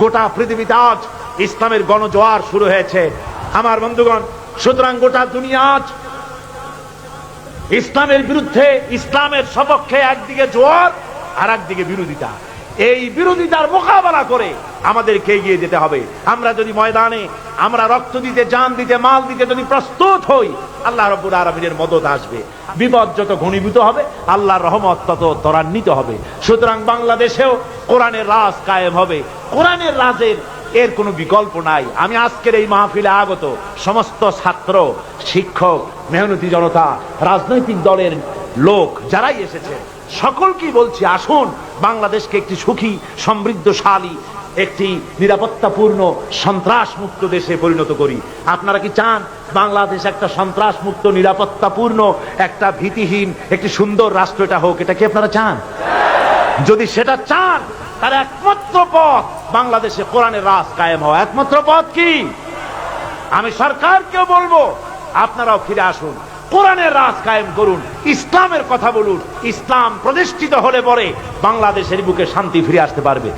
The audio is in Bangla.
গোটা পৃথিবীতে আজ ইসলামের গণজোয়ার শুরু হয়েছে আমার বন্ধুগণ। সুতরাং গোটা দুনিয়া আজ ইসলামের বিরুদ্ধে, ইসলামের সপক্ষে একদিকে জোয়ার আর একদিকে বিরোধিতা। এই বিরোধিতার মোকাবেলা করে আমাদেরকে এগিয়ে যেতে হবে। আমরা যদি ময়দানে আমরা রক্ত দিতে, জান দিতে, মাল দিতে যদি প্রস্তুত হই, আল্লাহ রাব্বুল আলামিনের মদদ আসবে। বিপদ যত ঘনীভূত হবে, আল্লাহর রহমত তত ত্বরান্বিত হবে। সুতরাং বাংলাদেশেও কোরআনের রাজ কায়েম হবে। কোরআনের রাজের এর কোনো বিকল্প নাই। আমি আজকের এই মাহফিলে আগত সমস্ত ছাত্র, শিক্ষক, মেহনতি জনতা, রাজনৈতিক দলের লোক যারাই এসেছে, সকলকেই বলছি, আসুন বাংলাদেশকে একটি সুখী, সমৃদ্ধশালী, একটি নিরাপত্তাপূর্ণ, সন্ত্রাস মুক্ত দেশে পরিণত করি। আপনারা কি চান বাংলাদেশ একটা সন্ত্রাস মুক্ত, নিরাপত্তাপূর্ণ, একটা ভীতিহীন, একটি সুন্দর রাষ্ট্র এটা হোক? এটা কি আপনারা চান? যদি সেটা চান, তার একমাত্র পথ বাংলাদেশে কোরআনের রাজ কায়েম হওয়া। একমাত্র পথ কি? আমি সরকারকেও বলবো, আপনারাও ফিরে আসুন, কোরআনের রাজ কায়েম করুন, ইসলামের কথা বলুন। ইসলাম প্রতিষ্ঠিত হলে পরে বাংলাদেশের বুকে শান্তি ফিরে আসতে পারবে।